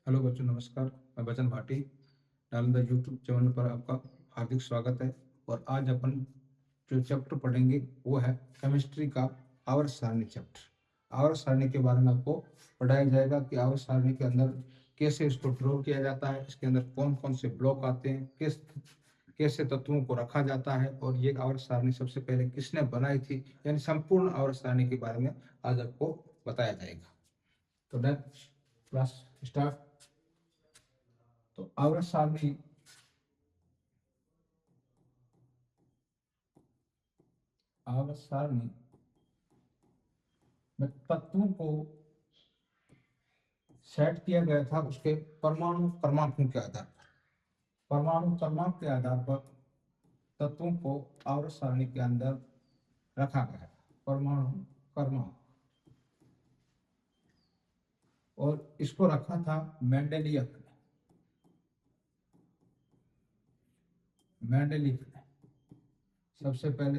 Hello बच्चों, नमस्कार। मैं बचन भाटी, नालंदा यूट्यूब चैनल पर आपका हार्दिक स्वागत है। और आज अपन जो चैप्टर पढ़ेंगे वो है केमिस्ट्री का आवर्त सारणी चैप्टर। आवर्त सारणी के बारे में आपको पढ़ाया जाएगा कि आवर्त सारणी के अंदर कैसे इसको ड्रॉ किया जाता है, इसके अंदर कौन कौन से ब्लॉक आते हैं, कैसे तत्वों को रखा जाता है, और ये आवर्त सारणी सबसे पहले किसने बनाई थी, यानी संपूर्ण आवर्त सारणी के बारे में आज आपको बताया जाएगा। तो नेक्स्ट क्लास स्टार्ट। तो आवर्त सारणी में तत्वों को सेट किया गया था उसके परमाणु क्रमांकों के आधार पर। परमाणु क्रमांक के आधार पर तत्वों को आवर्त सारणी के अंदर रखा गया। परमाणु क्रमांक, और इसको रखा था मेंडेलियफ ने। सबसे पहले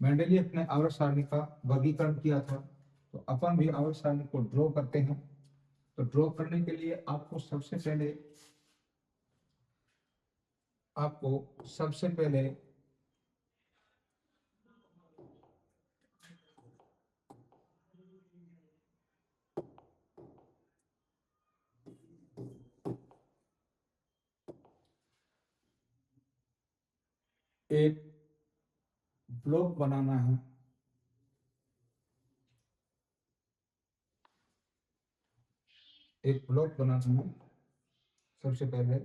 मेंडेलियफ ने आवर्त सारणी का वर्गीकरण किया था। तो अपन भी आवर्त सारणी को ड्रॉ करते हैं। तो ड्रॉ करने के लिए आपको सबसे पहले एक ब्लॉक बनाना है। सबसे पहले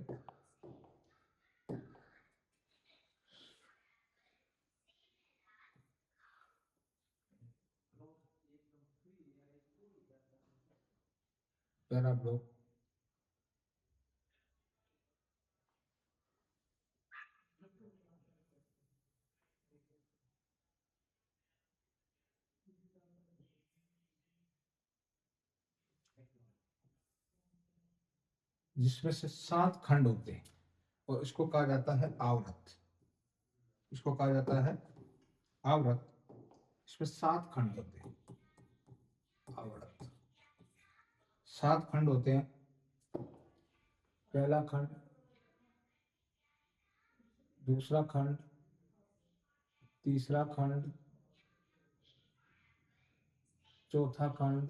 पहला ब्लॉक जिसमें से 7 खंड होते हैं, और इसको कहा जाता है आवृत। इसमें 7 खंड होते हैं। आवृत 7 खंड होते हैं। पहला खंड, दूसरा खंड, तीसरा खंड, चौथा खंड,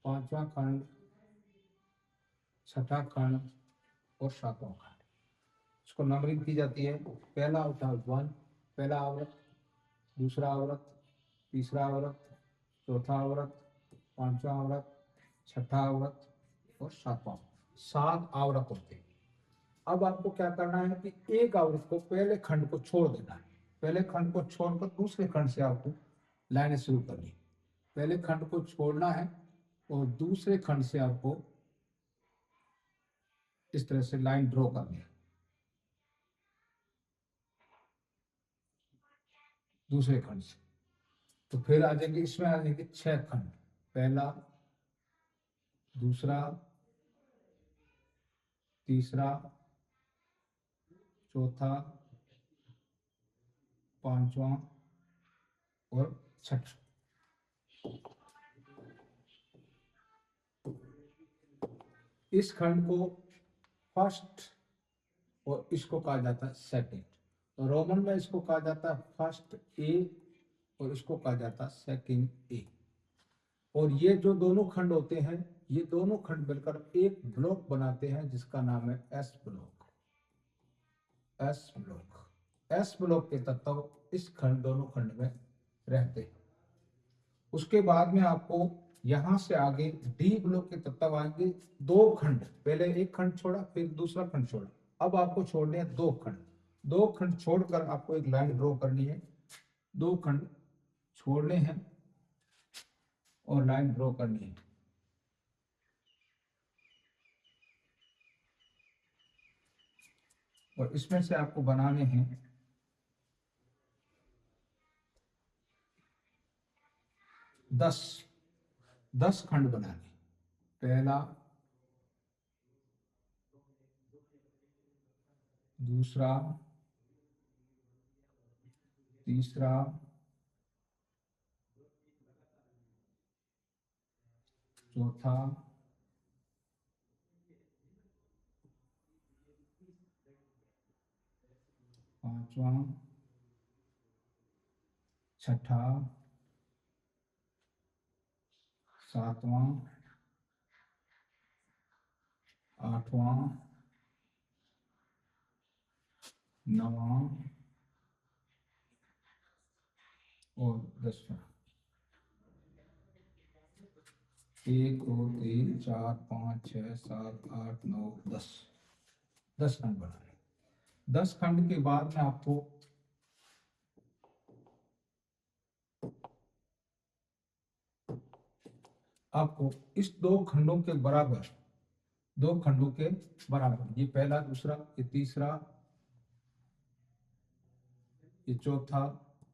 पांचवा खंड, छठा खंड और सातवां खंड। इसको नंबरिंग की जाती है। पहला होता है 1, पहला आवृत, दूसरा आवृत, तीसरा आवृत, चौथा आवृत, पांचवा आवृत, छठा आवृत और सातवां। 7 आवृत होते हैं। अब आपको क्या करना है कि एक आवृत को, पहले खंड को छोड़ देना है। पहले खंड को छोड़कर दूसरे खंड से आपको लाइनें शुरू करनी है। पहले खंड को छोड़ना है और दूसरे खंड से आपको इस तरह से लाइन ड्रॉ करनी है। दूसरे खंड से तो फिर आ जाएंगे, इसमें आ जाएंगे 6 खंड। पहला, दूसरा, तीसरा, चौथा, पांचवा और छठा। इस खंड को फर्स्ट और इसको कहा जाता है सेकंड। तो रोमन में इसको कहा जाता है फर्स्ट ए और इसको कहा जाता है सेकंड ए। और ये जो दोनों खंड होते हैं, ये दोनों खंड मिलकर एक ब्लॉक बनाते हैं जिसका नाम है एस ब्लॉक। एस ब्लॉक के तत्व इस खंड, दोनों खंड में रहते हैं। उसके बाद में आपको यहां से आगे डी ब्लॉक के तत्व आएंगे। 2 खंड, पहले एक खंड छोड़ा, फिर दूसरा खंड छोड़ा। अब आपको छोड़ने हैं 2 खंड। 2 खंड छोड़कर आपको एक लाइन ड्रॉ करनी है। 2 खंड छोड़ने हैं और लाइन ड्रॉ करनी है। और इसमें से आपको बनाने हैं 10 खंड बनाने। पहला, दूसरा, तीसरा, चौथा, पांचवा, छठा, सातवां, आठवां, नवां और 10वां। 1 2 3 4 5 6 7 8 9 10। 10 खंड बनाने। 10 खंड के बाद में आपको इस दो खंडों के बराबर, दो खंडों के बराबर, ये पहला, दूसरा, ये तीसरा, ये चौथा,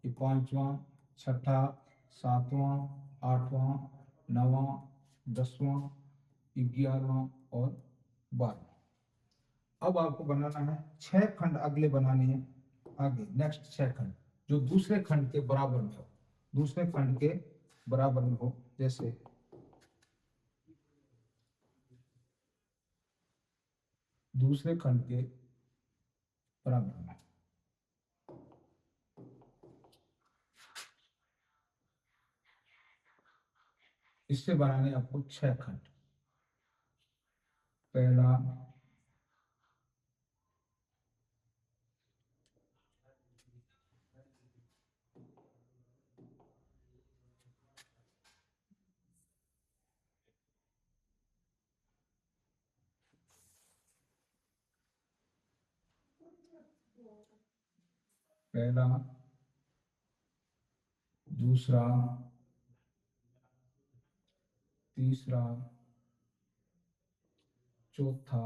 ये पांचवा, छठा, सातवां, आठवां, नवां, 10वां, 11वां और 12वां। अब आपको बनाना है 6 खंड अगले बनाने हैं, आगे नेक्स्ट 6 खंड जो दूसरे खंड के बराबर में हो, दूसरे खंड के बराबर में हो। जैसे दूसरे खंड के बराबर में, इससे बनाने आपको 6 खंड। पहला, पहला, दूसरा, तीसरा, चौथा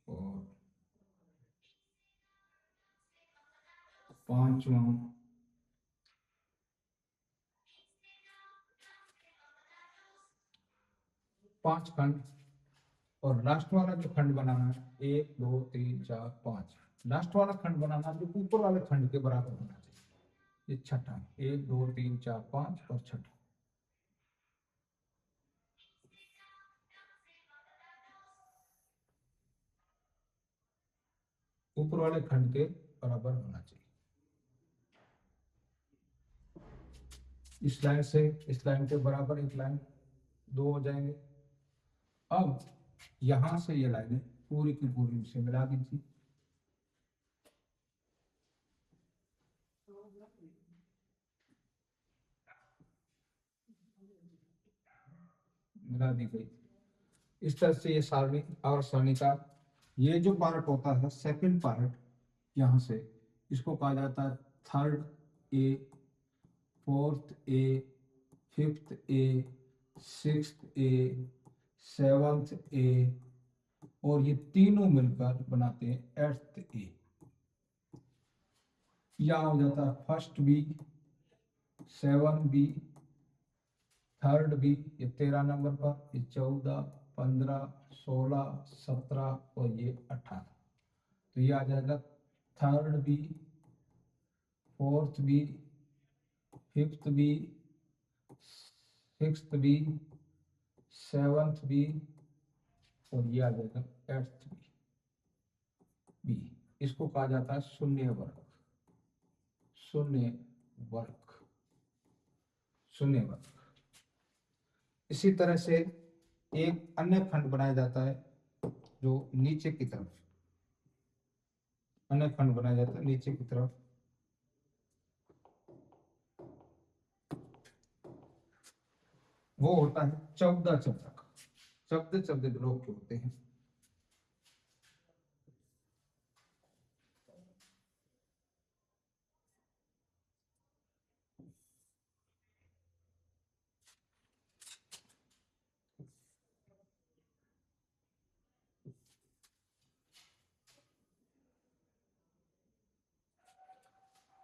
और पांचवा, 5 खंड। और लास्ट वाला जो खंड बनाना है, 1 2 3 4 5, लास्ट वाला खंड बनाना जो ऊपर वाले खंड के बराबर होना चाहिए। ये छठा, 1 2 3 4 5 और छठा। ऊपर वाले खंड के बराबर होना चाहिए। इस लाइन से इस लाइन के बराबर एक लाइन, 2 हो जाएंगे। अब यहां से ये लाइनें पूरी की पूरी से मिला दीजिए। मिला दी गई। इस तरह से ये सारणी और सारणी का ये जो पार्ट होता है, सेकंड पार्ट, यहाँ से इसको कहा जाता है third A, fourth A, fifth A, sixth A, seventh A, और ये तीनों मिलकर बनाते हैं 8th ए। यहाँ हो जाता है first B, 7 B, third B, ये 13 नंबर पर, ये 14, 15, 16, 17 और ये 18। तो ये आ जाएगा third B, fourth B, fifth B, sixth B, seventh B और ये आ जाएगा 8th बी। इसको कहा जाता है शून्य वर्ग, शून्य वर्ग, शून्य वर्ग। इसी तरह से एक अन्य खंड बनाया जाता है जो नीचे की तरफ, अन्य खंड बनाया जाता है नीचे की तरफ। वो होता है 14 चौदह, 14 ग्रुप के होते हैं।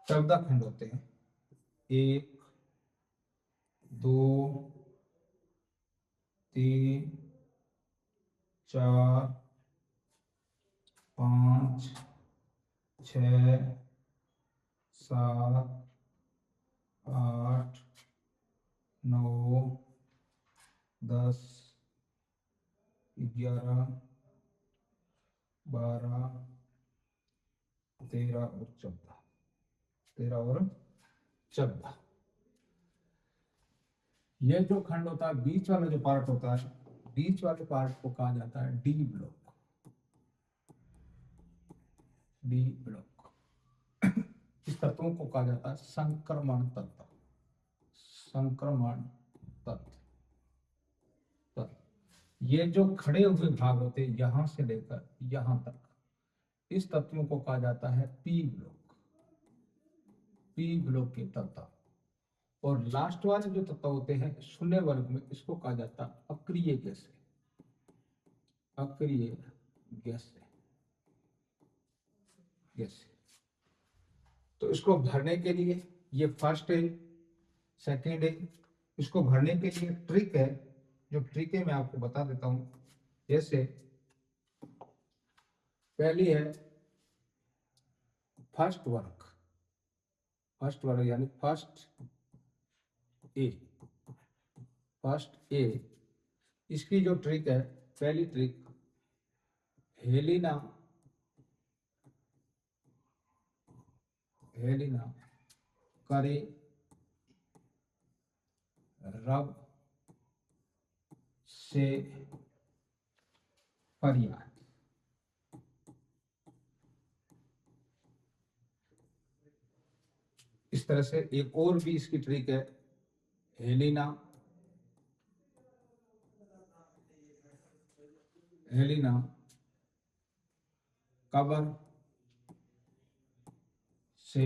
चौदह खंड होते हैं, 1 2 3 4 5 6 7 8 10, 11, 12, 13 और 14, 13 और 14। ये जो खंड होता है, बीच वाला जो पार्ट होता है, बीच वाले पार्ट को कहा जाता है डी ब्लॉक। डी ब्लॉक इस तत्वों को कहा जाता है संक्रमण तत्व। संक्रमण तत्व। ये जो खड़े हुए भाग होते हैं यहां से लेकर यहां तक, इस तत्वों को कहा जाता है पी ब्लॉक। पी ब्लॉक के तत्व। और लास्ट वाले जो तत्व होते हैं शून्य वर्ग में, इसको कहा जाता है अक्रिय गैस। अक्रिय गैस। तो इसको भरने के लिए ये फर्स्ट है, सेकेंड है। इसको भरने के लिए ट्रिक है, जो ट्रिक है मैं आपको बता देता हूं। जैसे पहली है फर्स्ट वर्ग। फर्स्ट वर्ग यानी फर्स्ट ए। फर्स्ट ए, इसकी जो ट्रिक है, पहली ट्रिक, हेलिना करे रब से फरियाद। इस तरह से एक और भी इसकी ट्रिक है, हेलिना कबर से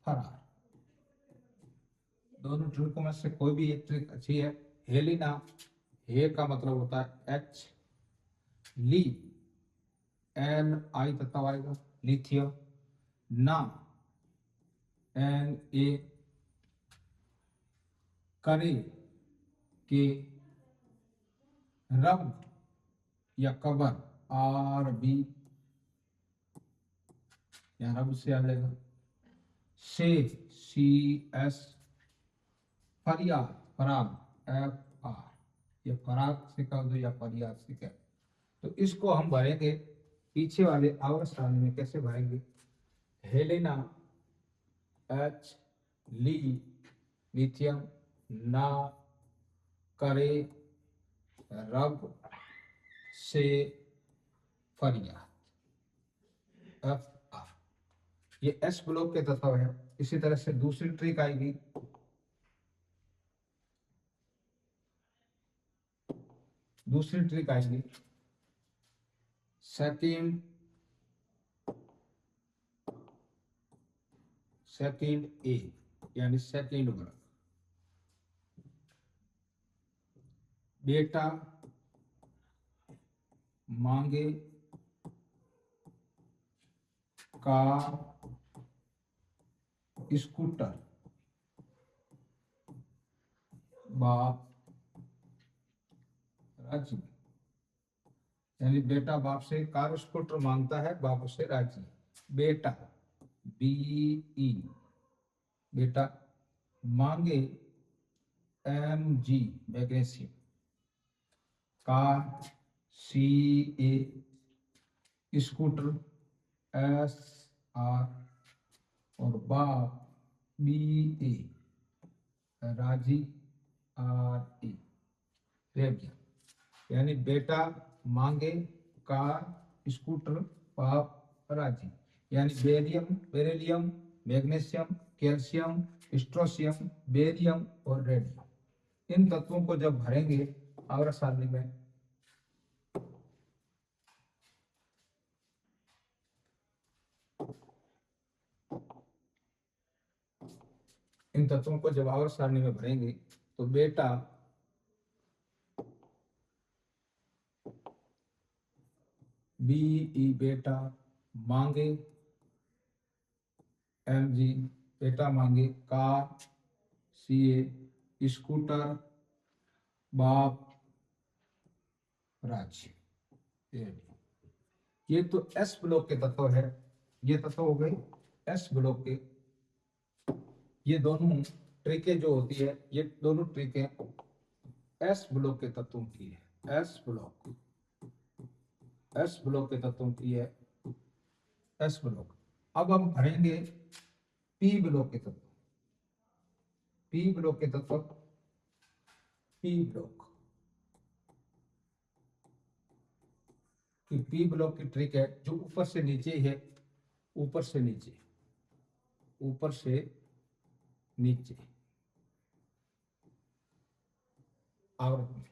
फरार। दोनों ट्रिकों में से कोई भी एक ट्रिक अच्छी है। हेलिना, हे का मतलब होता है एच, ली एन आई तत्व आएगा, लिथियम। ना एन ए, करे के, रब या कबर आर बी, या रब से आ जाएगा, से सी एस, फरियाद फराग एफ आर, या फराग से कह दो या फरियाद से कह। तो इसको हम भरेंगे पीछे वाले आवर्त सारणी में। कैसे भरेंगे? हेलेना एच, ली लिथियम, ना करे रब से फरियाद एफ आर। ये एस ब्लॉक के तत्व है। इसी तरह से दूसरी ट्रिक आएगी, सेकेंड ए यानी सेकेंड वर्ग। बेटा मांगे का स्कूटर, बाप राजी। यानी बेटा बाप से कार स्कूटर मांगता है, बाप उसे राजी। बेटा बी ई, बेटा मांगे एम जी मैग्नीशियम, कार सी ए, स्कूटर एस आर, और बाप बी ए, राजी आर ए, रेबिया। यानी बेटा मांगे कार स्कूटर, बाप राजी। यानी बेरिलियम, मैग्नीशियम, कैल्शियम, स्ट्रोसियम, बेरियम और रेडियम, इन तत्वों को जब भरेंगे आवर्त सारणी में, इन तत्वों को जब आवर्त सारणी में भरेंगे तो बेटा बी ई, बेटा मांगे एम जी, बेटा मांगे कार सी ए, स्कूटर बाप राज्य। ये तो एस ब्लॉक के तत्व है। ये तत्व हो गए एस ब्लॉक के। ये दोनों ट्रिकें जो होती है, ये दोनों ट्रिकें एस ब्लॉक के तत्वों की है। एस ब्लॉक के तत्वों की है एस ब्लॉक। अब हम भरेंगे पी ब्लॉक के तत्व। पी ब्लॉक के तत्व, पी ब्लॉक की पी ब्लॉक की ट्रिक है जो ऊपर से नीचे है, ऊपर से नीचे, ऊपर से नीचे आवृत्त में।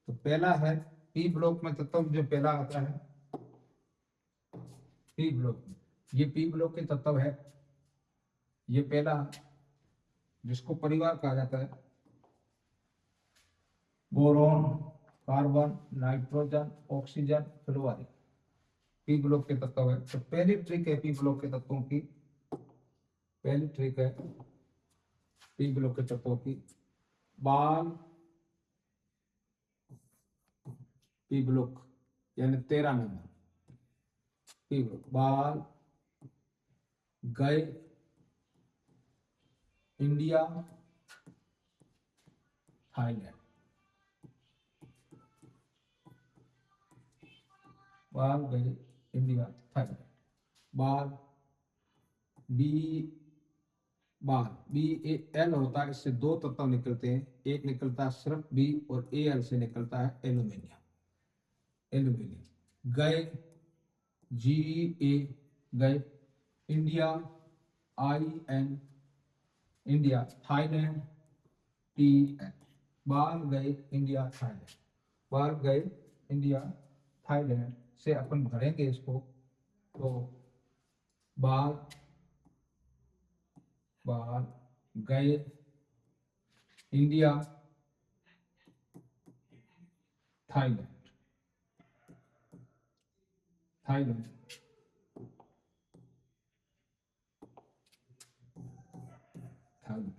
तो पहला है पी ब्लॉक में तत्व जो पहला आता है पी ब्लॉक में, ये पी ब्लॉक के तत्व है। ये पहला जिसको परिवार कहा जाता है, boron, carbon, nitrogen, oxygen, fluorine, P block के तत्व है। तो पहली ट्रिक है पी ब्लॉक के तत्वों की, पहली ट्रिक है पी ब्लॉक के तत्वों की, बाल पी ब्लॉक यानी 13 नंबर पी ब्लॉक, बाल गए इंडिया थाईलैंड, बाल गए इंडिया थाईलैंड। बाल बी, बाल बी ए एल होता है, इससे दो तत्व निकलते हैं, एक निकलता है सिर्फ बी और ए एल से निकलता है एल्यूमिनियम। एल्यूमिनियम गए जी ए गए, India I N India, Thailand T N, बाल गए इंडिया थाईलैंड, बाल गए इंडिया थाईलैंड से अपन भरेंगे इसको। तो बाल बाल गए इंडिया थाईलैंड, थाईलैंड थाईलैंड।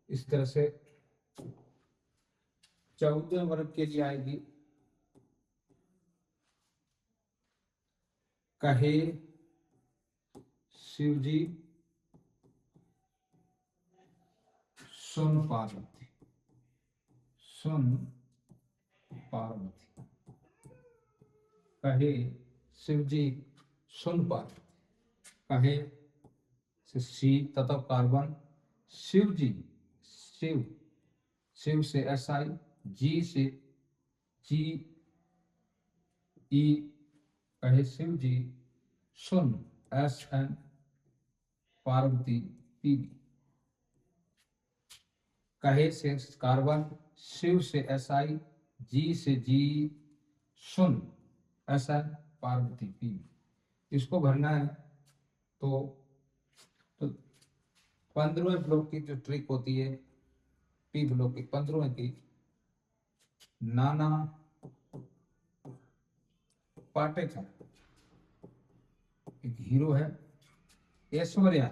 इस तरह से 14 वर्ग के लिए आएगी, कहे शिवजी सुन पार्वती, सुन पार्वती, कहे शिवजी सुन पार्वती, कहे से सी तत्व कार्बन, शिव जी, शिव, शिव से एस आई, जी से जी ई, कहे शिव जी सुन S N, Parvati P B, कहे से कार्बन, शिव से एस आई, जी से जी सुन S N, Parvati P B. इसको भरना है। तो 15वें ब्लॉक की जो ट्रिक होती है पी ब्लॉक की 15वें की, नाना पाटेकर, एक हीरो है, ऐश्वर्या,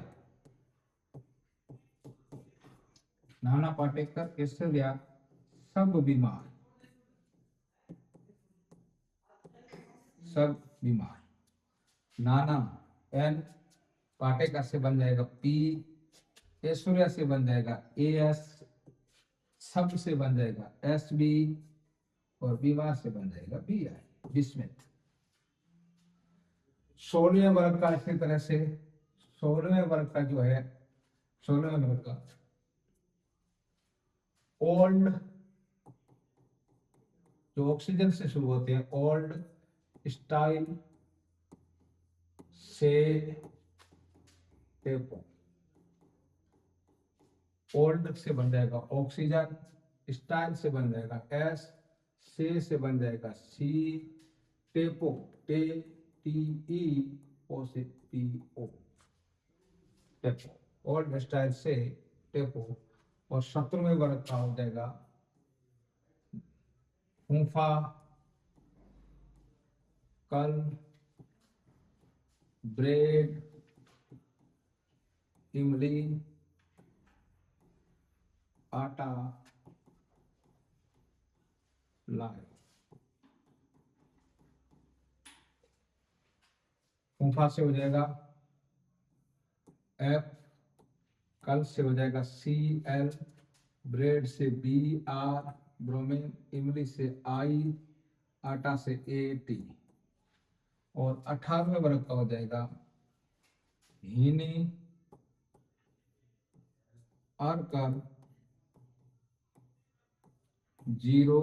नाना पाटेकर, ऐश्वर्या सब बीमार, सब बीमार। नाना एन, पाटेकर से बन जाएगा पी, ऐश्वर्या से बन जाएगा ए एस, सब से बन जाएगा एस बी, और बीमार से बन जाएगा बी आई, बिस्मित। 16वें वर्ग का इसी तरह से 16वें वर्ग का जो है, 16वें वर्ग का ओल्ड, जो ऑक्सीजन से शुरू होते हैं, ओल्ड स्टाइल से टेपो, ओल्ड से बन जाएगा ऑक्सीजन, स्टाइल से बन जाएगा एस, से बन जाएगा सी, टेपो टे टी ई ओ से पी ओ, टेपो, ओल्ड स्टाइल से टेपो। और 17वें वर्ग का हो जाएगा फूफा, कल, ब्रेड, इमली, आटा, लाए। फूफा से हो जाएगा एफ, कल से हो जाएगा सी एल, ब्रेड से बी आर, ब्रोमीन, इमली से आई, आटा से ए टी। और 18वें वर्ग का हो जाएगा हीनी, अर्कर, जीरो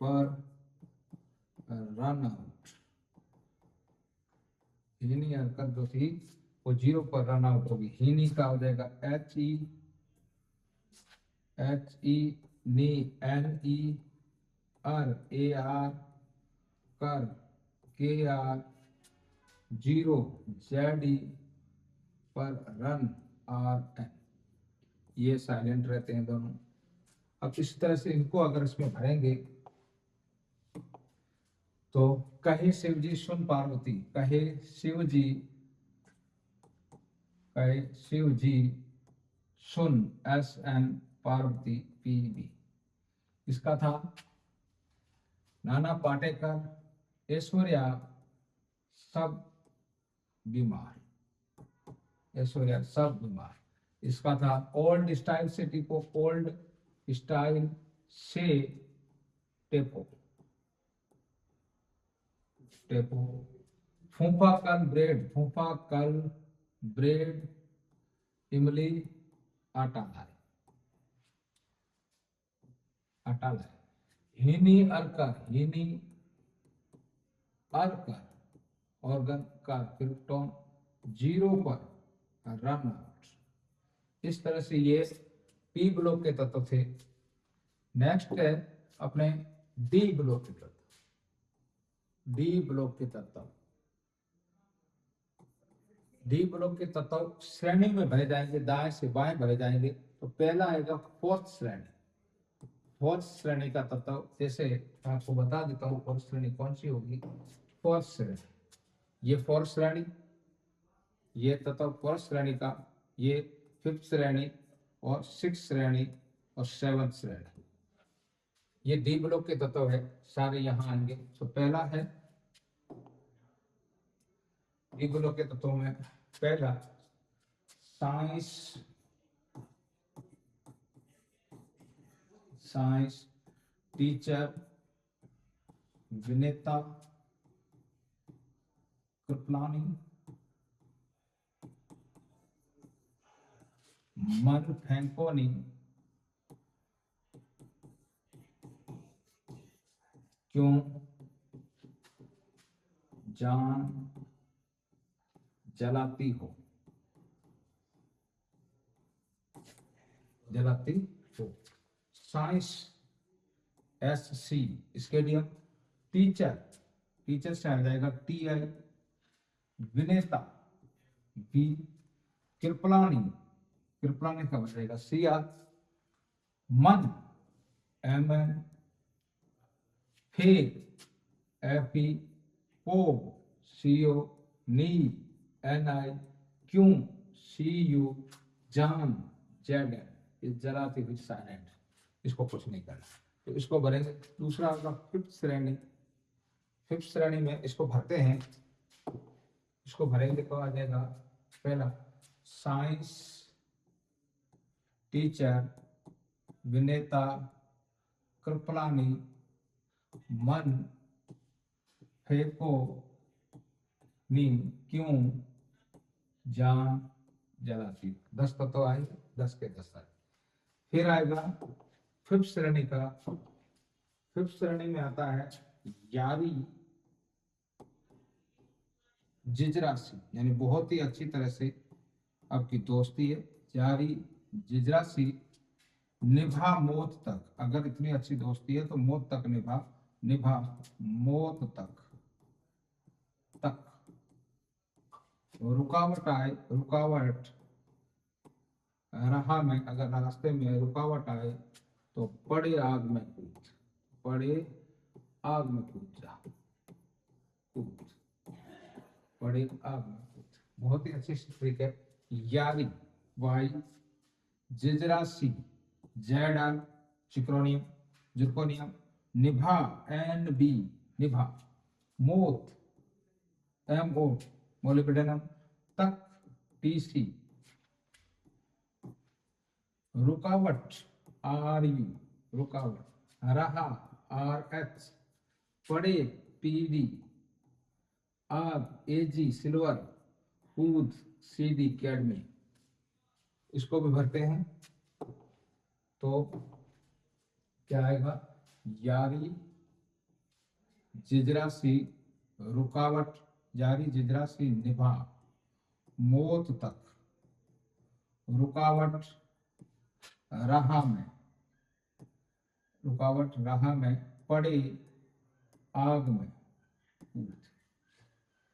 पर रन आउट। हीनी अर्कर जो थी वो 0 पर रन आउट होगी। हीनी का हो जाएगा एच ई नी एन ई, अर ए आर, कर के आर, जीरो जेड ई, पर रन आर एन। ये साइलेंट रहते हैं दोनों। अब इस तरह से इनको अगर इसमें भरेंगे तो कहे शिवजी सुन पार्वती, कहे शिवजी, कहे शिवजी सुन S N Parvati P B. इसका था नाना पाटेकर, ऐश्वर्या सब बीमार, ऐश्वर्या सब बीमार। इसका था ओल्ड स्टाइल से टिपो, ओल्ड स्टाइल से टेपो, टेपो। फूफा कल ब्रेड, फूफा कल ब्रेड, इमली आटा लाए, आटा लाए। हिनी अर्कर, हिनी अर्कर, ऑर्गन का क्रिप्टोन 0 पर रन आउट। इस तरह से ये पी ब्लॉक के तत्व थे। नेक्स्ट है अपने डी ब्लॉक के तत्व। डी ब्लॉक के तत्व, डी ब्लॉक के तत्व श्रेणी में भरे जाएंगे, दाएं से बाएं भरे जाएंगे। तो पहला आएगा फोर्थ श्रेणी। फोर्थ श्रेणी का तत्व, जैसे आपको बता देता हूँ फोर्थ श्रेणी कौन सी होगी। फोर्थ श्रेणी, ये फोर्थ श्रेणी, ये तत्व फोर्थ श्रेणी का, ये फिफ्थ श्रेणी और सिक्स श्रेणी और सेवंथ श्रेणी। ये डी ब्लॉक के तत्व है, सारे यहाँ आएंगे। तो पहला है डी ब्लॉक के तत्वों में पहला science, science teacher, Vineeta, Kripalani, मन फेंकोनी, क्यों जान जलाती हो, जलाती हो। Science S C scandium, teacher, teacher से आ जाएगा T I, Vineeta B, Kripalani, Kripalani का बचेगा सी आर, मन एम एन, फेक एफ ई, पोग सी ओ, नी एन आई, क्यों सी यू, जान जेड एन। ये जलाती हुई साइलेंट, इसको कुछ नहीं करना। तो इसको भरेंगे। दूसरा होगा फिफ्थ श्रेणी। फिफ्थ श्रेणी में इसको भरते हैं, इसको भरेंगे तो आ जाएगा पहला साइंस टीचर, विनेता, कृपलानी, मन फेंको नी, क्यों जान जलाती। 10 तत्व आए, 10 के 10 आए। फिर आएगा फिफ्थ श्रेणी का। फिफ्थ श्रेणी में आता है यारी जिजरासी, यानी बहुत ही अच्छी तरह से आपकी दोस्ती है। यारी जिजरासी, निभा मौत तक, अगर इतनी अच्छी दोस्ती है तो मौत तक निभा, निभा मौत तक, तक। रुकावट आए, रुकावट राह में, अगर रास्ते में रुकावट आए तो पड़े आग में कूद, पड़े आग में कूद जा, कूद, पड़े आग में कूद। बहुत ही अच्छी ट्रिक है। यारी वाई, जिजरासी जेड आर, चिक्रोनियम जिर्कोनियम, निभा एन बी, निभा, मोत एम ओ, मोलिब्डेनम, तक टी सी, रुकावट RU रुकावट, रहा RH, पड़े PD, आग AG सिल्वर, कूद CD कैडमी। इसको भी भरते हैं तो क्या आएगा, यारी जिजरासी रुकावट, यारी जिजरासी निभा, मौत तक, रुकावट राह में, रुकावट राह में, पड़े आग में कूद,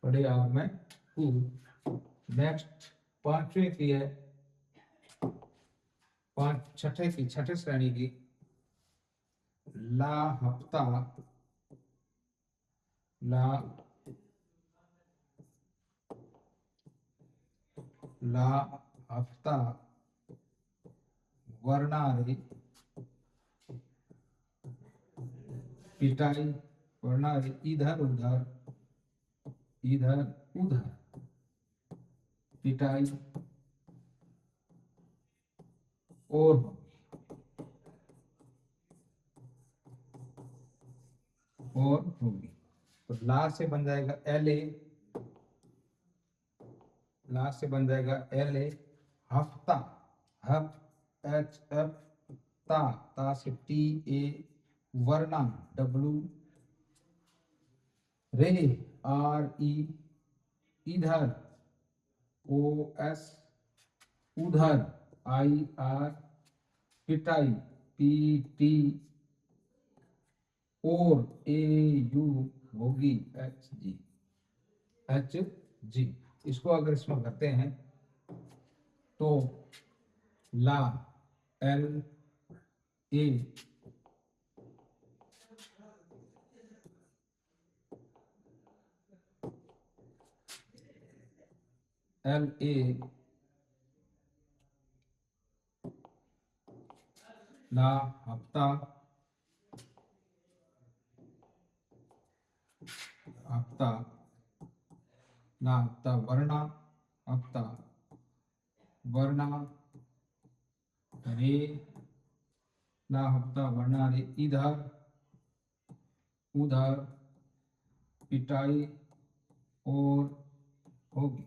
पड़े आग में कूद। नेक्स्ट पांचवें की है, छठे श्रेणी की, ला हफ्ता, ला हफ्ता वर्णारी पिटाई, वर्णारी इधर उधर, इधर उधर पिटाई और होगी। तो ला से बन जाएगा LA, ला से बन जाएगा LA, हफ्ता, हफ HF, ता से TA, वरना W, रे RE, इधर OS, उधर IR, पिटाई PT, और AU होगी HG। इसको अगर इसमें करते हैं तो ला LA, ला हफ्ता, हफ्ता, ला हफ्ता वर्णा, हफ्ता वर्णा रे, ला हफ्ता वर्णा रे, इधर उधर पिटाई और होगी,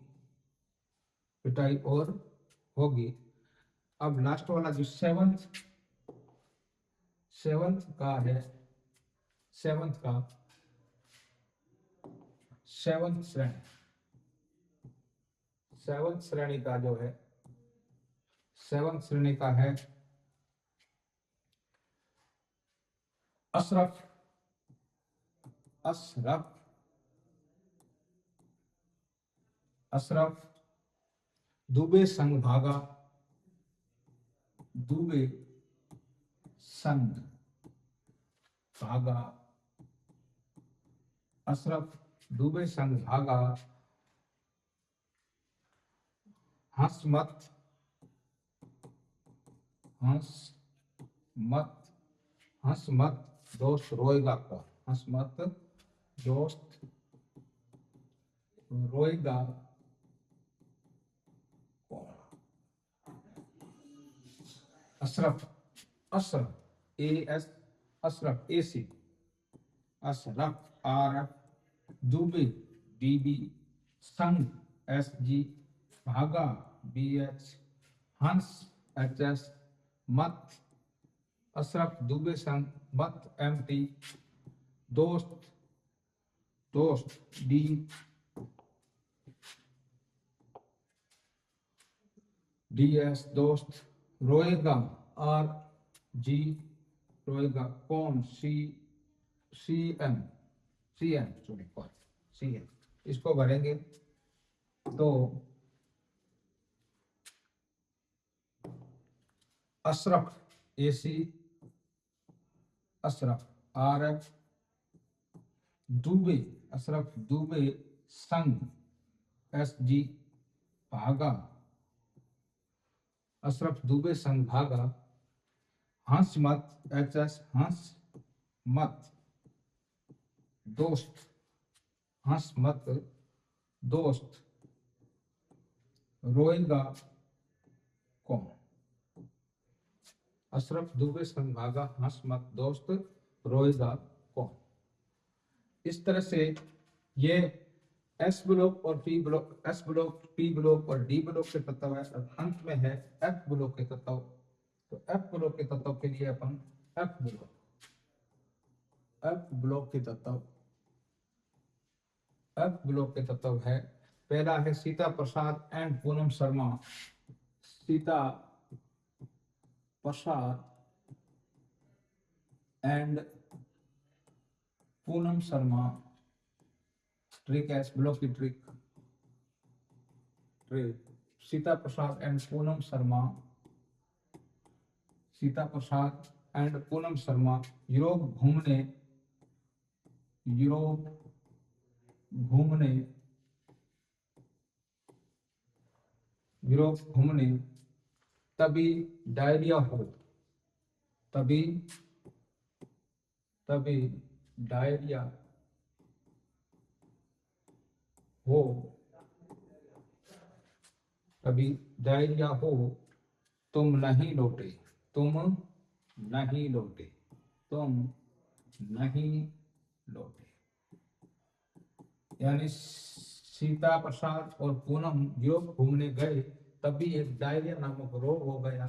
पिटाई और होगी। अब लास्ट वाला जो सेवंथ का है, सेवंथ श्रेणी का जो है, सेवंथ श्रेणी का है अशरफ, दुबे संग भागा, दुबे संग भागा, अशरफ दुबे संग भागा, हंस मत, दोस्त रोएगा का, हंस मत दोस्त रोएगा Ashraf, AS, Ashraf AC, Ashraf RF, Dubey DB, संग SG, भागा BH, हंस HS, मत अशरफ दुबे संग मत MT, दोस्त DS, दोस्त रोएगा RG, रोएगा कौन CM, इसको भरेंगे तो अशरफ AC, अशरफ RF, दुबे, अशरफ दुबे संग SG, भागा अशरफ दुबे संग भागा, हंस मत HS, हंस मत दोस्त, हंस मत दोस्त रोएगा कौन। अशरफ दुबे संग भागा हंस मत दोस्त रोएगा कौन। इस तरह से ये एस ब्लॉक और P block, S block, P block और डी ब्लॉक के तत्व है। और अंत में है एफ ब्लॉक के तत्व। तो एफ ब्लॉक के तत्व के लिए अपन एफ ब्लॉक के तत्व, एफ ब्लॉक के तत्व है। पहला है Sita Prasad and Poonam Sharma, Sita Prasad and Poonam Sharma. Trick है ब्लॉक की trick, Sita Prasad and Poonam Sharma, Sita Prasad and Poonam Sharma Europe घूमने, यूरोप घूमने, यूरोप घूमने तभी डायरिया हो, तभी डायरिया हो, तभी डायरिया हो, तुम नहीं लौटे, तुम नहीं लौटे, तुम नहीं लौटे। यानी सीता प्रसाद और पूनम यूरोप घूमने गए, तभी एक डायरिया नामक रोग हो गया,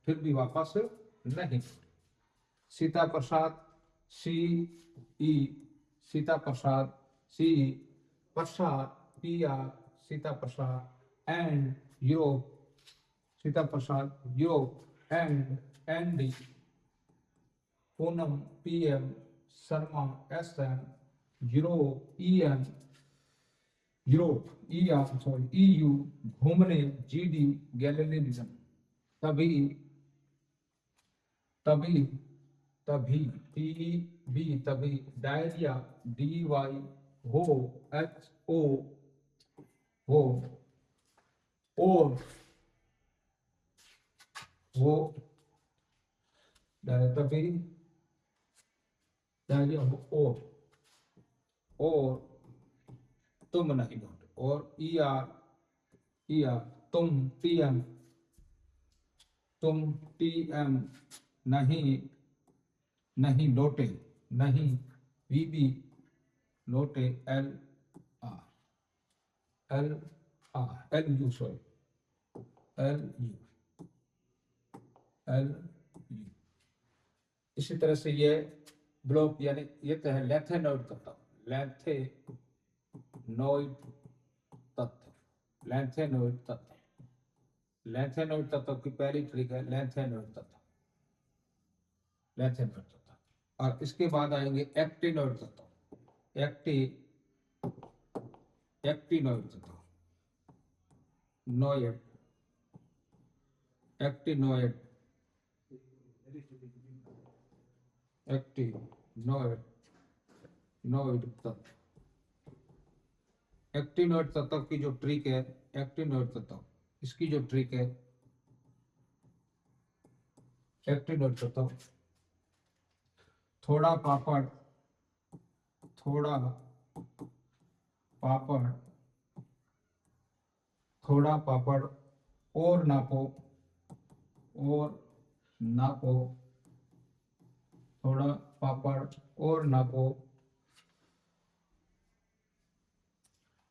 फिर भी वापस नहीं। Sita Prasad C E, Sita Prasad C, Prasad P R, Sita Prasad and Europe, Sita Prasad Europe and D, Poonam P M, Sharma S M, Europe E M, Europe E R sorry E U, घूमने जी डी, गैलिलिज्म। तभी तभी तभी टी बी, तभी डायरिया डी वाई, हो एच ओ, हो और वो तभी डायरिया हो और तुम नहीं लौटे, और ई आर, तुम टी एम, तुम टी एम नहीं, नहीं लौटे, नहीं वी बी लौटे, L L U sorry, L U, L U. इसी तरह से ये ब्लॉक यानी ये तो है लेथेनॉइड तत्व, लेथेनॉइड तत्व, लेथेनॉइड तत्व, लेथेनॉइड तत्व की पहली ट्रिक है लेथेनॉइड तत्व, लेथेनॉइड तत्व। और इसके बाद आएंगे एक्टिनॉइड तत्व, एक्टिनॉइड तत्व, नॉइड, एक्टिनॉइड, एक्टिनॉइड, नॉइड तत्व। एक्टिनॉइड तत्व की जो ट्रिक है, एक्टिनॉइड तत्व, इसकी जो ट्रिक है, एक्टिनॉइड तत्व, थोड़ा पापड़, थोड़ा पापड़, थोड़ा पापड़ और नापो, और नापो, थोड़ा पापड़ और नापो,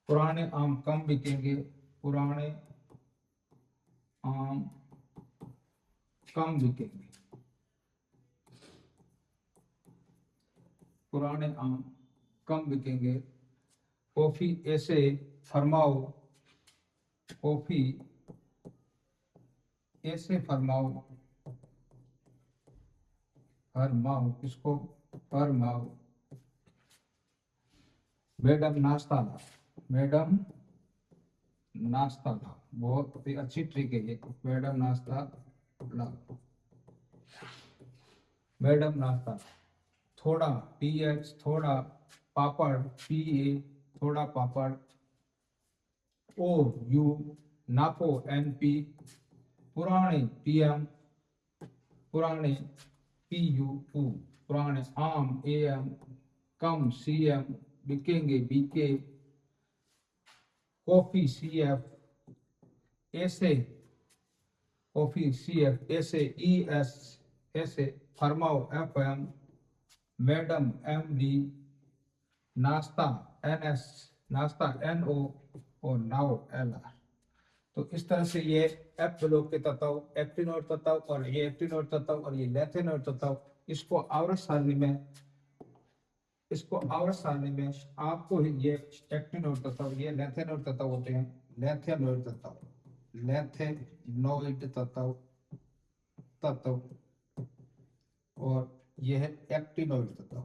पुराने आम कम बिकेंगे, पुराने आम कम बिकेंगे, पुराने आम कम बिकेंगे। कॉफी ऐसे फरमाओ, कॉफी ऐसे फरमाओ, फरमाओ किसको, फरमाओ, मैडम नाश्ता ला, मैडम नाश्ता ला। बहुत ही अच्छी ट्रिक है ये, मैडम नाश्ता ला, मैडम नाश्ता। थोड़ा पी एच, थोड़ा पापड़ पी ए, थोड़ा पापड़, और यू नापो एन पी, पुराने पी एम, पुराने पी यू पू, पुराने आम ए एम, कम सी एम, बिकेंगे B K, coffee C F, ऐसे कॉफी सी एफ, ऐसे ई एस, ऐसे फरमाओ FM, मैडम MD, नाश्ता NS, नाश्ता NO और नाव LR। तो इस तरह से ये F ब्लॉक के तत्व, एक्टिनोइड तत्व और ये एक्टिनोइड तत्व और ये लैंथेनोइड तत्व, इसको आवर्त सारणी में आपको ये एक्टिनोइड तत्व, ये लैंथेनोइड तत्व होते हैं, लैंथेनोइड तत्व और यह है एक्टिनोइड तत्व।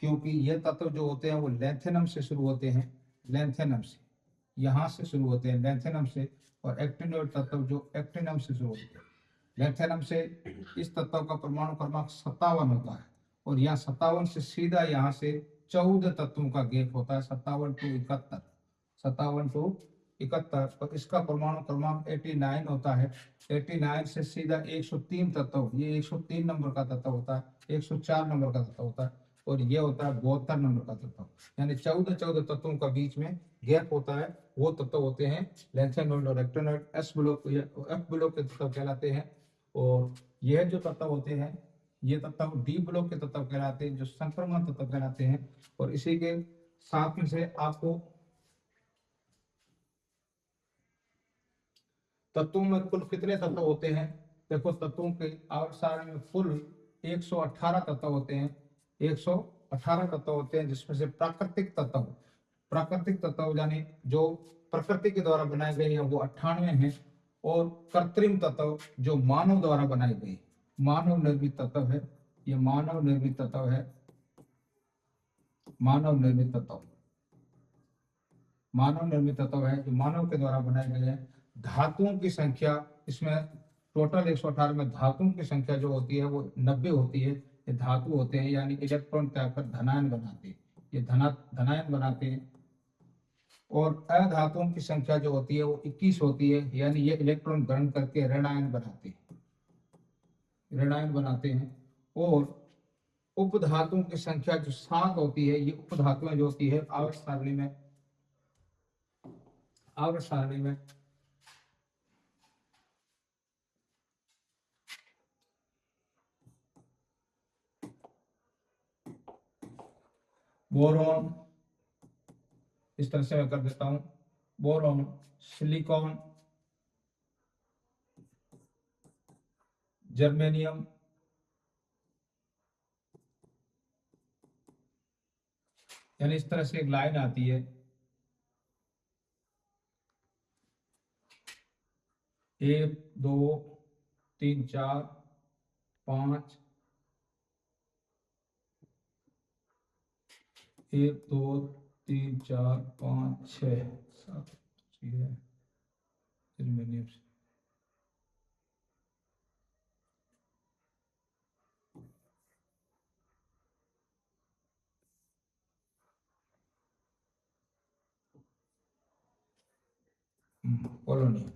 क्योंकि ये तत्व जो होते हैं वो लैंथेनम से शुरू होते हैं, लैंथेनम से, यहाँ से शुरू होते हैं लैंथेनम से, और एक्टिनोइड तत्व जो एक्टिनम से शुरू होते हैं लैंथेनम से। इस तत्व का परमाणु क्रमांक 57 होता है और यहाँ 57 से सीधा यहाँ से 14 तत्वों का गैप होता है, 57 to 71 और इसका परमाणु क्रमांक 89 होता है। 89 से सीधा 103 तत्व, ये 103 नंबर का तत्व होता है, 104 नंबर का तत्व होता है और ये होता है 72 नंबर का तत्व। यानी 14 तत्वों का बीच में गैप होता है, वो तत्व होते हैं लैंथेनोइड और एक्टिनोइड। एफ ब्लॉक के तत्व कहलाते हैं। और यह जो तत्व होते हैं ये तत्व डी ब्लॉक के तत्व कहलाते हैं, जो संक्रमण तत्व कहलाते हैं। और इसी के साथ में से आपको तत्वों में कुल कितने तत्व होते हैं, देखो तत्वों के आवर्त सारणी में कुल 118 तत्व होते हैं, 118 तत्व होते हैं, जिसमें से प्राकृतिक तत्व यानी जो प्रकृति के द्वारा बनाए गए हैं वो 98 हैं, और कृत्रिम तत्व जो मानव द्वारा बनाए गए, मानव निर्मित तत्व है, ये मानव निर्मित तत्व है, मानव निर्मित तत्व है जो मानव के द्वारा बनाए गए हैं। धातुओं की संख्या इसमें टोटल 118 में धातुओं की संख्या जो होती है वो 90 होती है। ये धातु होते हैं यानी इलेक्ट्रॉन त्यागकर धनायन बनाते हैं, ये धनायन बनाते हैं। और अधातुओं की संख्या जो होती है वो 21 होती है, यानी ये इलेक्ट्रॉन ग्रहण करके ऋणायन बनाते हैं। और उपधातुओं की संख्या जो 7 होती है, ये उपधातुएं जो होती है आवर्त सारणी में बोरॉन, इस तरह से मैं कर देता हूं, बोरॉन, सिलिकॉन, जर्मेनियम, यानी इस तरह से एक लाइन आती है, 1 2 3 4 5, 1 2 3 4 5 6 7 जर्मेनियम से। पोलोनियम,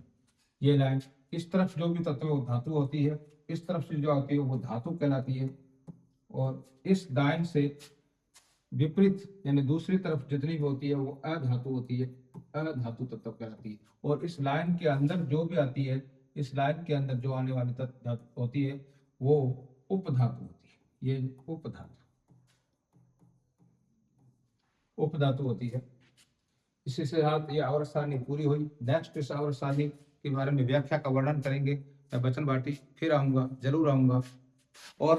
ये लाइन इस तरफ जो भी तत्व वो धातु होती है, इस तरफ से जो आती है वो धातु कहलाती है। और इस लाइन से विपरीत यानी दूसरी तरफ जितनी भी होती है वो अधातु होती है, अधातु तत्व कहलाती है। और इस लाइन के अंदर जो भी आती है, इस लाइन के अंदर जो आने वाली तत्व होती है वो उपधातु होती है, ये उपधातु होती है। इसी से साथ ये आवर्त सारणी पूरी हुई। नेक्स्ट इस आवर्त सारणी के बारे में व्याख्या का वर्णन करेंगे मैं बचन भाटी, फिर आऊंगा, जरूर आऊंगा। और